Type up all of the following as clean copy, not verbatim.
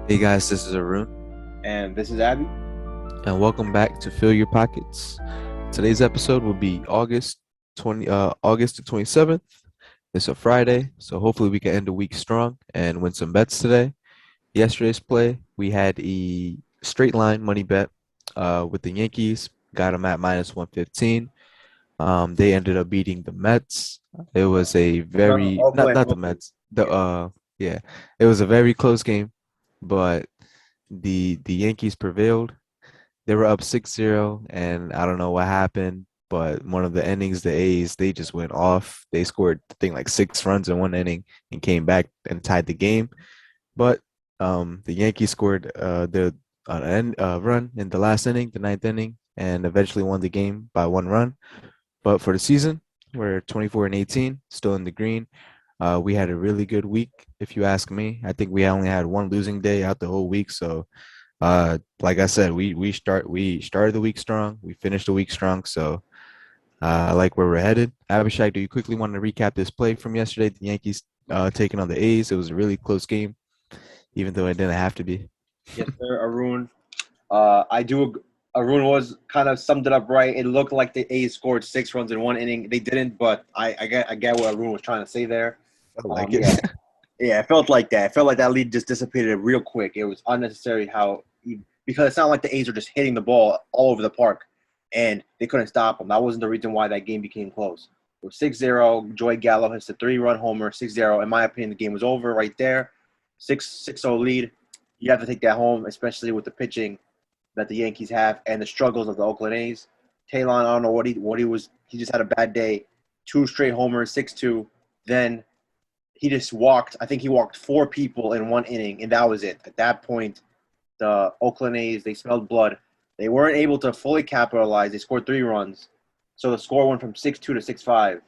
Hey guys, this is Arun, And this is Abby. and welcome back to Fill Your Pockets. Today's episode will be August the 27th. It's a Friday, so hopefully we can end the week strong and win some bets today. Yesterday's play, we had a straight line money bet with the Yankees, got them at minus 115. They ended up beating the Mets. It was a No, very Oakland, not the Oakland. Mets. The Yeah. yeah, it was a very close game, but the Yankees prevailed. They were up 6-0, and I don't know what happened, but one of the innings, the A's, they just went off. They scored, I think, like 6 runs in one inning and came back and tied the game. But the Yankees scored run in the last inning, the ninth inning, and eventually won the game by 1 run. But for the season, we're 24 and 18, still in the green. We had a really good week, if you ask me. I think we only had one losing day out the whole week, so like I said, we started the week strong. We finished the week strong. So I like where we're headed. Abhishek, do you quickly want to recap this play from yesterday? The Yankees taking on the A's. It was a really close game, even though it didn't have to be. Yes, sir, Arun. I do. Arun was kind of summed it up right. It looked like the A's scored 6 runs in one inning. They didn't, but I get what Arun was trying to say there. I like it. Yeah, yeah, it felt like that. It felt like that lead just dissipated real quick. It was unnecessary because it's not like the A's were just hitting the ball all over the park, and they couldn't stop them. That wasn't the reason why that game became close. It was 6-0. Joey Gallo hits a 3-run homer, 6-0. In my opinion, the game was over right there. 6-0 lead. You have to take that home, especially with the pitching that the Yankees have and the struggles of the Oakland A's. Talon, I don't know what he was. He just had a bad day. Two straight homers, 6-2. Then he just walked. I think he walked four people in one inning, and that was it. At that point, the Oakland A's, they smelled blood. They weren't able to fully capitalize. They scored 3 runs. So the score went from 6-2 to 6-5,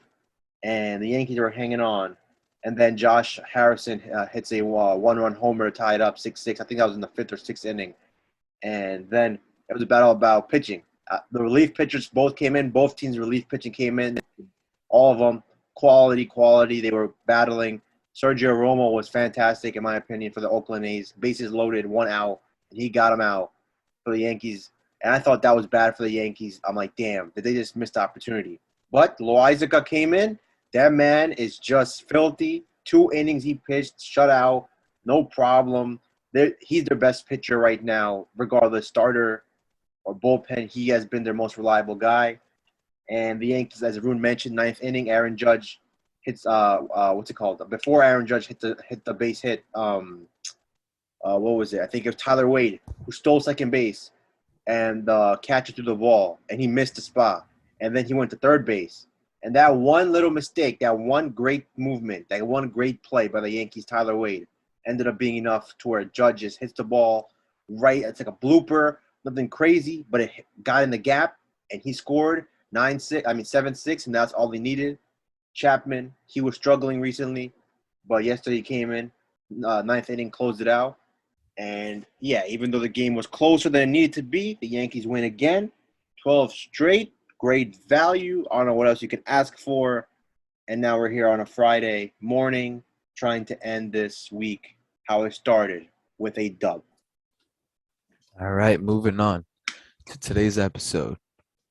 and the Yankees were hanging on. And then Josh Harrison hits a one-run homer to tie it up 6-6. I think that was in the fifth or sixth inning. And then it was a battle about pitching. The relief pitchers both came in. Both teams' relief pitching came in. All of them, quality. They were battling. Sergio Romo was fantastic, in my opinion, for the Oakland A's. Bases loaded, 1 out, and he got him out for the Yankees. And I thought that was bad for the Yankees. I'm like, damn, did they just miss the opportunity? But Loizaga came in. That man is just filthy. 2 innings he pitched, shutout, no problem. He's their best pitcher right now, regardless, starter or bullpen. He has been their most reliable guy. And the Yankees, as Arun mentioned, ninth inning, Aaron Judge hits what's it called? Before Aaron Judge hit the base hit, what was it? I think it was Tyler Wade who stole second base and catcher threw the ball and he missed the spot. And then he went to third base. And that one little mistake, that one great movement, that one great play by the Yankees, Tyler Wade, ended up being enough to where Judge just hits the ball right. It's like a blooper, nothing crazy, but it got in the gap and he scored 9-6. I mean 7-6, and that's all he needed. Chapman, he was struggling recently, but yesterday he came in, ninth inning, closed it out. And yeah, even though the game was closer than it needed to be, the Yankees win again, 12 straight, great value. I don't know what else you can ask for. And now we're here on a Friday morning trying to end this week how it started with a dub. All right, moving on to today's episode.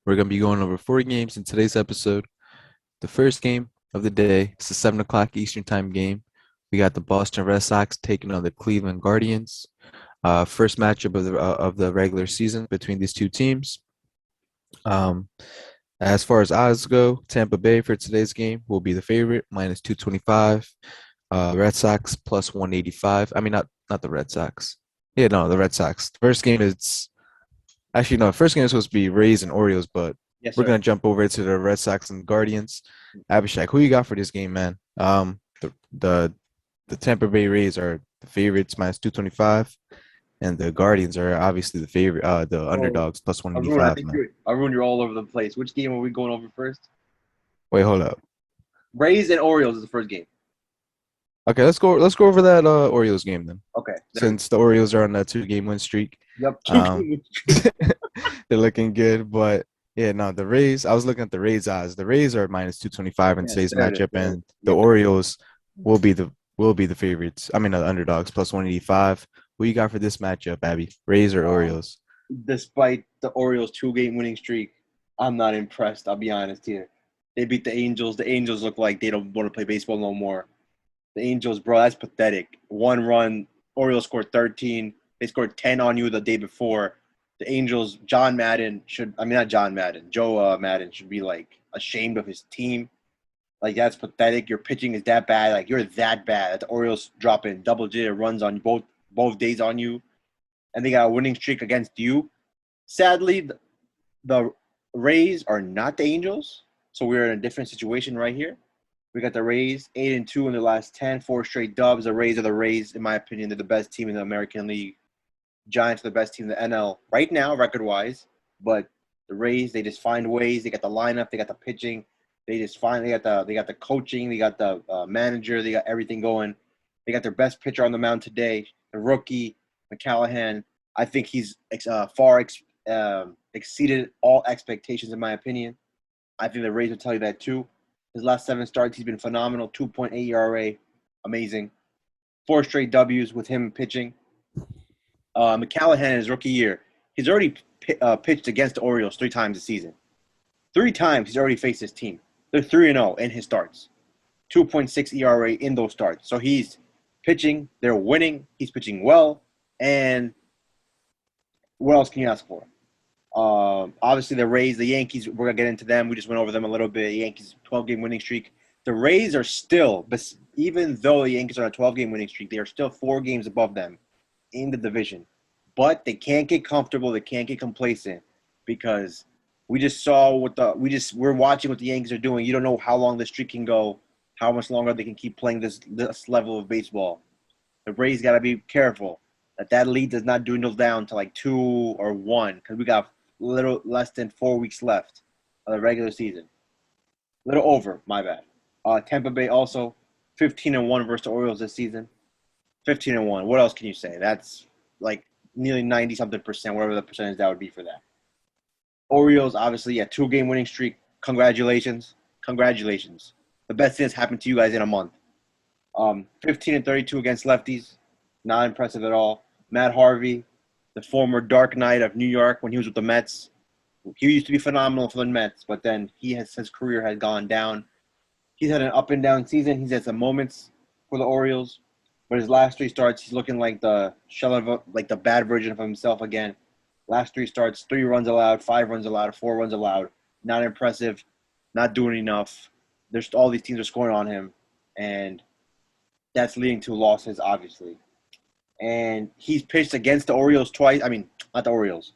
We're gonna be going over 4 games in today's episode. The first game of the day is a 7 o'clock Eastern Time game. We got the Boston Red Sox taking on the Cleveland Guardians. First matchup of the regular season between these two teams. Um, as far as odds go, Tampa Bay for today's game will be the favorite, minus 225. Red Sox plus 185. I mean, not the Red Sox. Yeah, no, the Red Sox. The first game is actually no. First game is supposed to be Rays and Orioles, but Yes, we're sir. gonna jump over to the Red Sox and Guardians. Abhishek, who you got for this game, man? The Tampa Bay Rays are the favorites minus 225, and the Guardians are obviously the favorite, the So, underdogs plus Arun, I 185, think man. you're all over the place. Which game are we going over first? Wait, hold up. Rays and Orioles is the first game. Okay, let's go over that Orioles game then. Okay. Since the Orioles are on that 2 game win streak. Yep. Um, they're looking good, but yeah, no, the Rays. I was looking at the Rays odds. The Rays are minus 225 in Yes, today's there it is. matchup, There it is. and the Yep. Orioles will be the favorites. I mean, the underdogs plus 185. Who you got for this matchup, Abby? Rays or Um, Orioles? Despite the Orioles' 2-game winning streak, I'm not impressed. I'll be honest here. They beat the Angels. The Angels look like they don't want to play baseball no more. The Angels, bro, that's pathetic. One run, Orioles scored 13. They scored 10 on you the day before. The Angels, John Madden should, I mean, not John Madden, Joe Madden should be like ashamed of his team. Like, that's pathetic. Your pitching is that bad. Like, you're that bad that the Orioles dropping double-digit runs on you both days on you, and they got a winning streak against you. Sadly, the Rays are not the Angels, so we're in a different situation right here. We got the Rays 8-2 in their last 10, four straight dubs. The Rays are the Rays, in my opinion. They're the best team in the American League. Giants are the best team in the NL right now, record-wise. But the Rays, they just find ways. They got the lineup, they got the pitching. They just find they got the coaching, they got the manager, they got everything going. They got their best pitcher on the mound today, the rookie McCallahan. I think he's exceeded all expectations, in my opinion. I think the Rays will tell you that too. His last 7 starts, he's been phenomenal. 2.8 ERA, amazing. 4 straight W's with him pitching. McCallahan in his rookie year, he's already pitched against the Orioles 3 times this season. 3 times he's already faced this team. They're 3-0 in his starts. 2.6 ERA in those starts. So he's pitching. They're winning. He's pitching well. And what else can you ask for? Obviously, the Rays, the Yankees, we're going to get into them. We just went over them a little bit. Yankees, 12-game winning streak. The Rays are still, even though the Yankees are on a 12-game winning streak, they are still 4 games above them in the division. But they can't get comfortable. They can't get complacent because we just saw we're watching what the Yankees are doing. You don't know how long the streak can go, how much longer they can keep playing this level of baseball. The Rays got to be careful that lead does not dwindle down to like 2 or 1 because we got little less than 4 weeks left of the regular season. Little over, my bad. Tampa Bay also 15-1 versus the Orioles this season. 15-1. What else can you say? That's like nearly 90 something percent, whatever the percentage that would be for that. Orioles, obviously, 2-game winning streak. Congratulations. Congratulations. The best thing that's happened to you guys in a month. 15-32 against lefties. Not impressive at all. Matt Harvey, the former Dark Knight of New York when he was with the Mets. He used to be phenomenal for the Mets, but then his career has gone down. He's had an up and down season. He's had some moments for the Orioles, but his last 3 starts, he's looking like the shell of like the bad version of himself again. Last 3 starts, 3 runs allowed, 5 runs allowed, 4 runs allowed. Not impressive, not doing enough. There's all these teams are scoring on him, and that's leading to losses, obviously. And he's pitched against the Orioles twice. I mean, not the Orioles.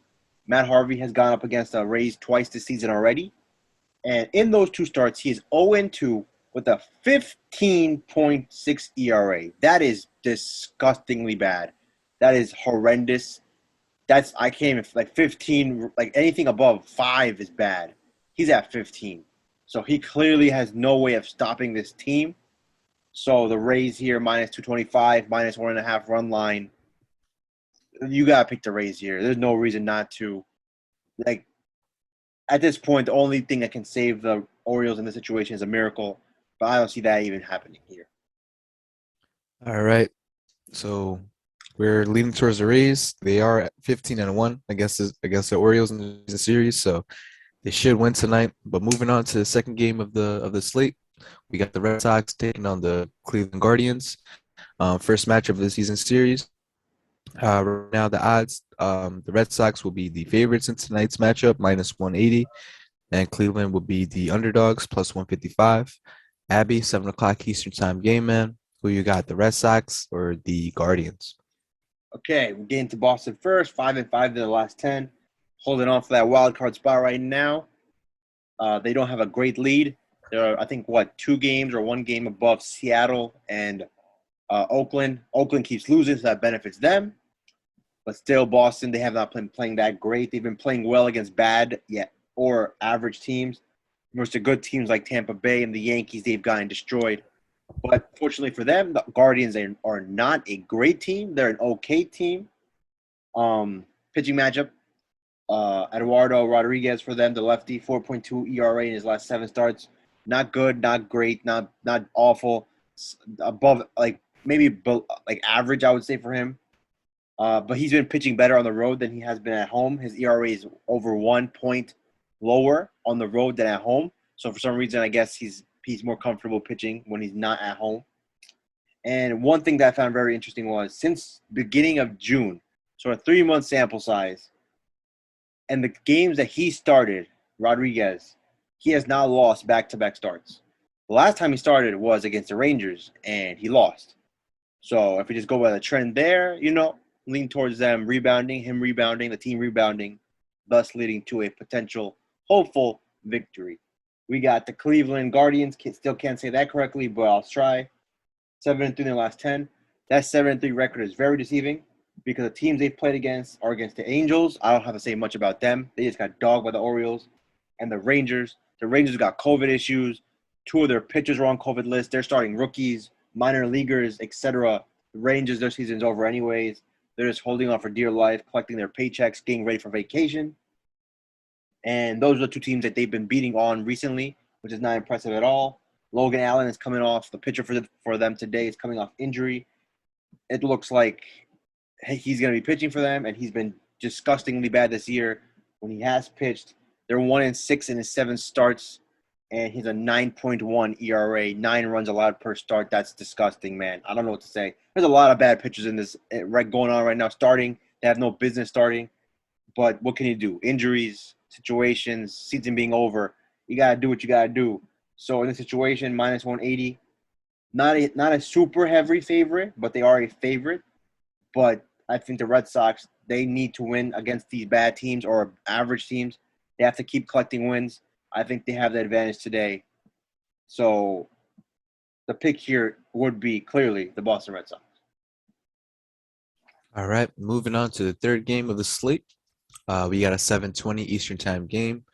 Matt Harvey has gone up against the Rays twice this season already. And in those 2 starts, he is 0-2 with a 15.6 ERA. That is disgustingly bad. That is horrendous. I can't even, like 15, like anything above 5 is bad. He's at 15. So he clearly has no way of stopping this team. So the Rays here, minus 225, minus 1.5 run line. You got to pick the Rays here. There's no reason not to. Like, at this point, the only thing that can save the Orioles in this situation is a miracle. But I don't see that even happening here. All right. So we're leading towards the Rays. They are at 15-1 against the Orioles in the series, so they should win tonight. But moving on to the second game of the slate, we got the Red Sox taking on the Cleveland Guardians. First match of the season series. Right now, the odds, the Red Sox will be the favorites in tonight's matchup, minus 180, and Cleveland will be the underdogs, plus 155. Abby, 7 o'clock Eastern Time game, man. Who you got, the Red Sox or the Guardians? Okay, we're getting to Boston first. 5-5 to the last 10. Holding on for that wild card spot right now. They don't have a great lead. They're, I think, 2 games or 1 game above Seattle and Oakland. Oakland keeps losing, so that benefits them. But still, Boston, they have not been playing that great. They've been playing well against bad or average teams. Versus the good teams like Tampa Bay and the Yankees, they've gotten destroyed. But fortunately for them, the Guardians are not a great team. They're an okay team. Pitching matchup, Eduardo Rodriguez for them, the lefty, 4.2 ERA in his last 7 starts. Not good, not great, not awful. Above, like maybe like average, I would say for him. But he's been pitching better on the road than he has been at home. His ERA is over 1 point lower on the road than at home. So for some reason, I guess he's more comfortable pitching when he's not at home. And one thing that I found very interesting was since beginning of June, so a 3 month sample size, and the games that he started, Rodriguez, he has now lost back-to-back starts. The last time he started was against the Rangers, and he lost. So if we just go by the trend there, lean towards them rebounding, him rebounding, the team rebounding, thus leading to a potential hopeful victory. We got the Cleveland Guardians. Still can't say that correctly, but I'll try. 7-3 in their last 10. That 7-3 record is very deceiving because the teams they've played against are against the Angels. I don't have to say much about them. They just got dogged by the Orioles and the Rangers. The Rangers got COVID issues. Two of their pitchers are on COVID list. They're starting rookies, minor leaguers, etc. The Rangers, their season's over anyways. They're just holding on for dear life, collecting their paychecks, getting ready for vacation. And those are the two teams that they've been beating on recently, which is not impressive at all. Logan Allen is coming off. The pitcher for them today is coming off injury. It looks like he's going to be pitching for them, and he's been disgustingly bad this year. When he has pitched, they're 1-6 in his 7 starts, and he's a 9.1 ERA, 9 runs allowed per start. That's disgusting, man. I don't know what to say. There's a lot of bad pitchers in this right going on right now. Starting, they have no business starting, but what can you do? Injuries, situations, season being over. You gotta do what you gotta do. So in this situation, minus 180, not a super heavy favorite, but they are a favorite. But I think the Red Sox, they need to win against these bad teams or average teams. They have to keep collecting wins. I think they have the advantage today. So the pick here would be clearly the Boston Red Sox. All right, moving on to the third game of the slate. We got a 7:20 Eastern Time game.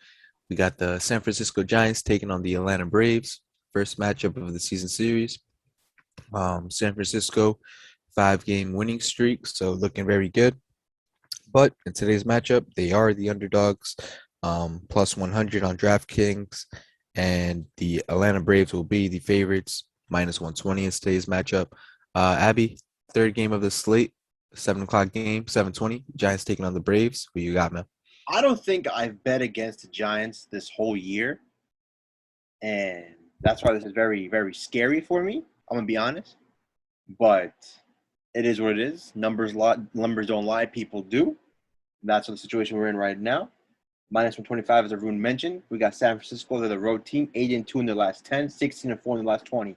We got the San Francisco Giants taking on the Atlanta Braves. First matchup of the season series. San Francisco 5-game winning streak, so looking very good. But in today's matchup, they are the underdogs, plus 100 on DraftKings, and the Atlanta Braves will be the favorites, minus 120 in today's matchup. Abby, third game of the slate, 7 o'clock game, 7:20. Giants taking on the Braves. Who you got, man? I don't think I've bet against the Giants this whole year, and that's why this is very, very scary for me. I'm gonna be honest, but it is what it is. Numbers don't lie. People do. That's what the situation we're in right now. Minus 125, as Arun mentioned. We got San Francisco. They're the road team. 8-2 in their last 10. 16-4 in the last 20.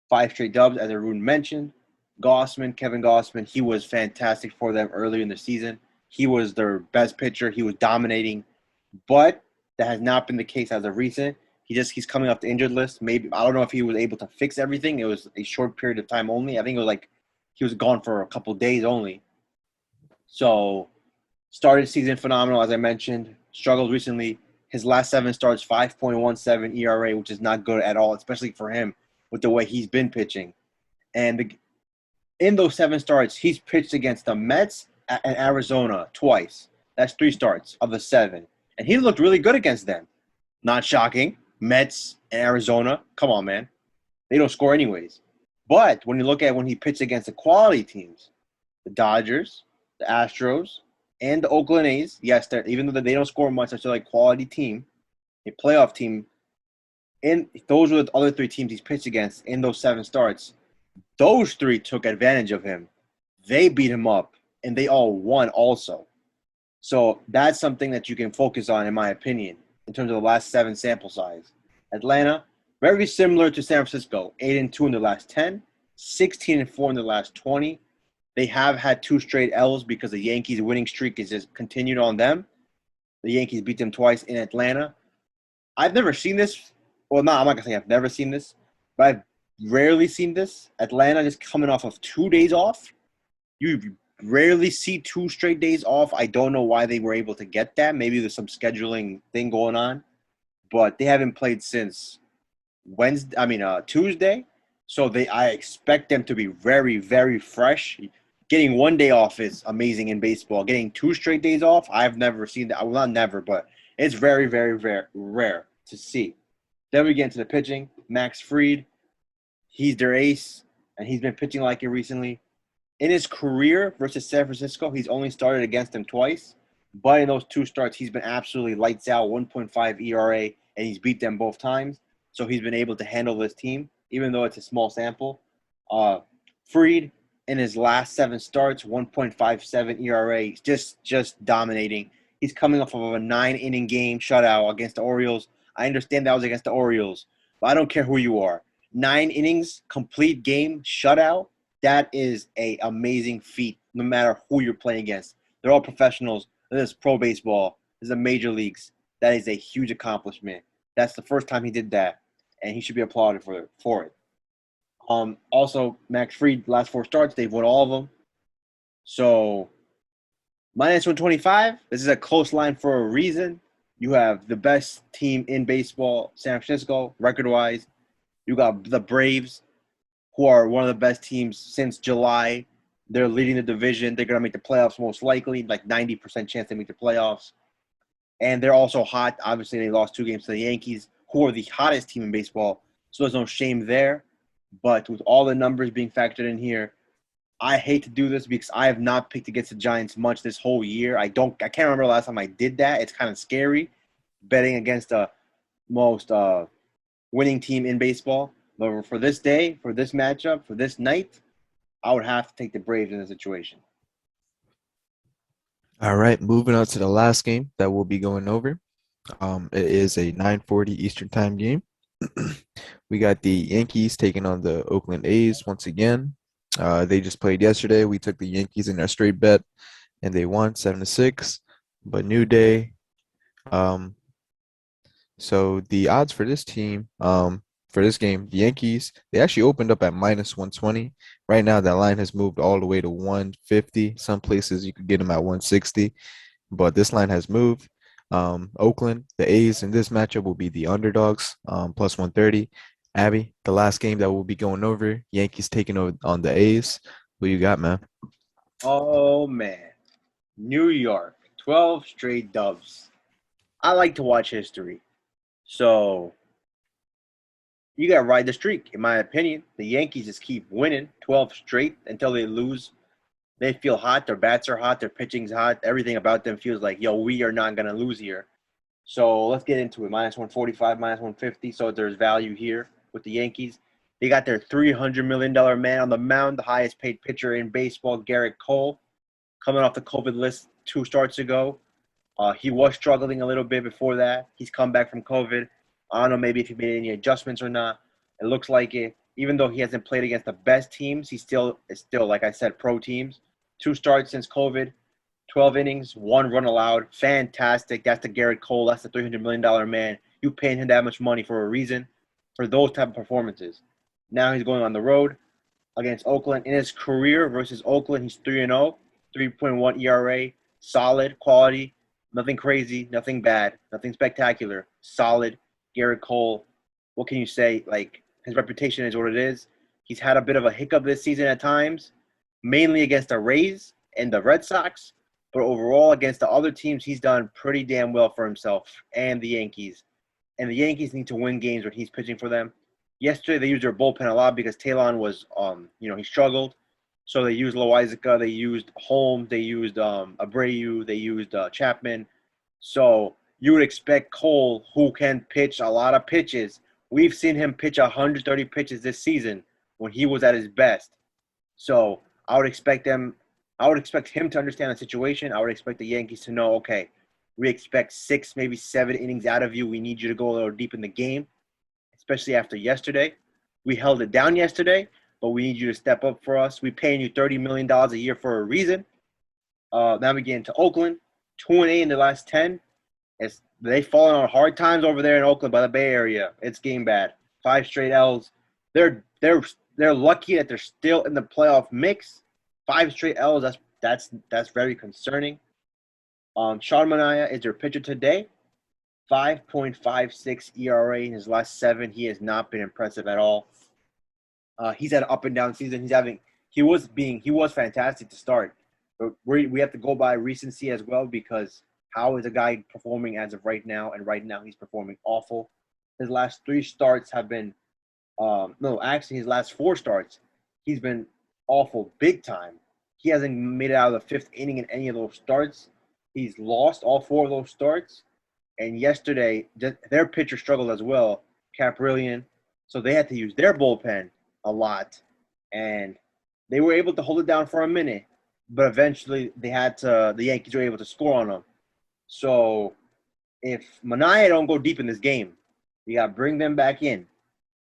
5 straight dubs, as Arun mentioned. Kevin Gossman, he was fantastic for them earlier in the season. He was their best pitcher. He was dominating. But that has not been the case as of recent. He's coming off the injured list. Maybe I don't know if he was able to fix everything. It was a short period of time only. I think it was like he was gone for a couple days only. So started season phenomenal, as I mentioned. Struggled recently. His last 7 starts, 5.17 ERA, which is not good at all, especially for him with the way he's been pitching. And in those 7 starts, he's pitched against the Mets and Arizona twice. That's 3 starts of the 7. And he looked really good against them. Not shocking. Mets and Arizona, come on, man. They don't score anyways. But when you look at when he pitched against the quality teams, the Dodgers, the Astros, and the Oakland A's, yes, even though they don't score much, they're still a quality team, a playoff team. And those were the other 3 teams he's pitched against in those 7 starts. Those 3 took advantage of him. They beat him up, and they all won also. So that's something that you can focus on, in my opinion, in terms of the last 7 sample size. Atlanta, very similar to San Francisco, 8-2 in the last 10, 16-4 in the last 20. They have had 2 straight L's because the Yankees' winning streak is just continued on them. The Yankees beat them twice in Atlanta. I've never seen this. Well, no, I'm not going to say I've never seen this, but I've rarely seen this. Atlanta just coming off of 2 days off. You rarely see 2 straight days off. I don't know why they were able to get that. Maybe there's some scheduling thing going on, but they haven't played since Tuesday. So I expect them to be very, very fresh. Getting 1 day off is amazing in baseball. Getting 2 straight days off, I've never seen that. Well, not never, but it's very, very, very rare to see. Then we get into the pitching. Max Fried, he's their ace, and he's been pitching like it recently. In his career versus San Francisco, he's only started against them twice. But in those two starts, he's been absolutely lights out, 1.5 ERA, and he's beat them both times. So he's been able to handle this team, even though it's a small sample. Uh, Freed in his last 7 starts, 1.57 ERA, just dominating. He's coming off of a 9 inning game shutout against the Orioles. I understand that was against the Orioles, but I don't care who you are. 9 innings, complete game shutout. That is a amazing feat, no matter who you're playing against. They're all professionals. This is pro baseball. This is the major leagues. That is a huge accomplishment. That's the first time he did that, and he should be applauded for it. Also, Max Fried, last 4 starts, they've won all of them. So minus 125. This is a close line for a reason. You have the best team in baseball, San Francisco, record-wise. You got the Braves, who are one of the best teams since July. They're leading the division. They're going to make the playoffs most likely, like 90% chance they make the playoffs. And they're also hot. Obviously, they lost 2 games to the Yankees, who are the hottest team in baseball. So there's no shame there. But with all the numbers being factored in here, I hate to do this because I have not picked against the Giants much this whole year. I can't remember the last time I did that. It's kind of scary betting against the most winning team in baseball. But for this day, for this matchup, for this night, I would have to take the Braves in this situation. All right, moving on to the last game that we'll be going over. It is a 9:40 Eastern Time game. We got the Yankees taking on the Oakland A's once again. They just played yesterday. We took the Yankees in our straight bet, and they won 7-6. But new day. Um, so the odds for this team, for this game, the Yankees, they actually opened up at minus 120. Right now, that line has moved all the way to 150. Some places you could get them at 160, but this line has moved. Oakland, the A's in this matchup will be the underdogs, plus 130. Abby, the last game that we'll be going over, Yankees taking over on the A's. Who you got, man? Oh, man. New York, 12 straight dubs. I like to watch history. So you got to ride the streak, in my opinion. The Yankees just keep winning 12 straight until they lose. They feel hot. Their bats are hot. Their pitching's hot. Everything about them feels like, yo, we are not going to lose here. So let's get into it. Minus 145, minus 150. So there's value here with the Yankees. They got their $300 million man on the mound, the highest paid pitcher in baseball, Garrett Cole, coming off the COVID list 2 starts ago. He was struggling a little bit before that. He's come back from COVID. I don't know maybe if he made any adjustments or not. It looks like it. Even though he hasn't played against the best teams, he still is still, like I said, pro teams. 2 starts since COVID, 12 innings, 1 run allowed. Fantastic. That's the Garrett Cole. That's the $300 million man. You paying him that much money for a reason, for those type of performances. Now he's going on the road against Oakland. In his career versus Oakland, he's 3-0, 3.1 ERA, solid quality, nothing crazy, nothing bad, nothing spectacular, solid. Garrett Cole, what can you say? Like, his reputation is what it is. He's had a bit of a hiccup this season at times, mainly against the Rays and the Red Sox, but overall against the other teams, he's done pretty damn well for himself and the Yankees. And the Yankees need to win games when he's pitching for them. Yesterday they used their bullpen a lot because Talon was, he struggled. So they used Loizica, they used Holmes, they used Abreu, they used Chapman. So you would expect Cole, who can pitch a lot of pitches. We've seen him pitch 130 pitches this season when he was at his best. So I would expect them. I would expect him to understand the situation. I would expect the Yankees to know, okay, we expect 6, maybe 7 innings out of you. We need you to go a little deep in the game, especially after yesterday. We held it down yesterday, but we need you to step up for us. We're paying you $30 million a year for a reason. Now we get into Oakland, 2-8 in the last 10. They've fallen on hard times over there in Oakland by the Bay Area. It's game bad. 5 straight L's. They're they're they're lucky that they're still in the playoff mix. 5 straight L's. That's very concerning. Sean Manaea is their pitcher today. 5.56 ERA in his last 7. He has not been impressive at all. He's had an up and down season. He was fantastic to start, but we have to go by recency as well because how is a guy performing as of right now? And right now he's performing awful. His last 3 starts have been, no, actually his last 4 starts, he's been awful big time. He hasn't made it out of the fifth inning in any of those starts. He's lost all four of those starts. And yesterday, their pitcher struggled as well, Caprillion. So they had to use their bullpen a lot. And they were able to hold it down for a minute. But eventually, the Yankees were able to score on them. So if Manaea don't go deep in this game, you got to bring them back in.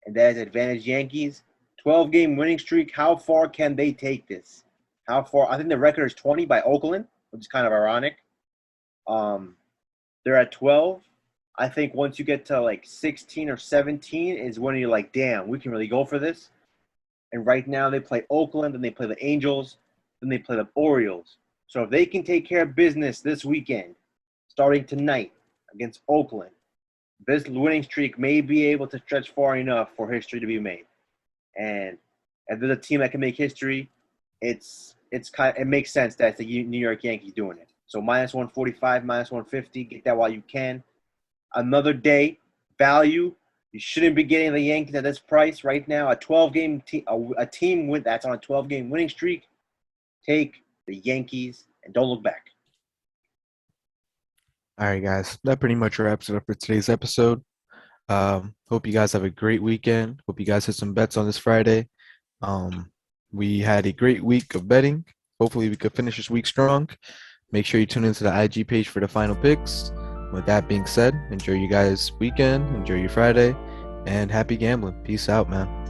And that is advantage Yankees. 12-game winning streak. How far can they take this? How far? I think the record is 20 by Oakland, which is kind of ironic. Um, they're at 12. I think once you get to like 16 or 17 is when you're like, damn, we can really go for this. And right now they play Oakland, then they play the Angels, then they play the Orioles. So if they can take care of business this weekend, starting tonight against Oakland, this winning streak may be able to stretch far enough for history to be made. And if there's a team that can make history, it makes sense that it's the New York Yankees doing it. So minus 145, minus 150, get that while you can. Another day, value. You shouldn't be getting the Yankees at this price right now. A team that's on a 12-game winning streak. Take the Yankees and don't look back. All right, guys. That pretty much wraps it up for today's episode. Hope you guys have a great weekend. Hope you guys hit some bets on this Friday. We had a great week of betting. Hopefully, we could finish this week strong. Make sure you tune into the IG page for the final picks. With that being said, enjoy you guys' weekend, enjoy your Friday, and happy gambling. Peace out, man.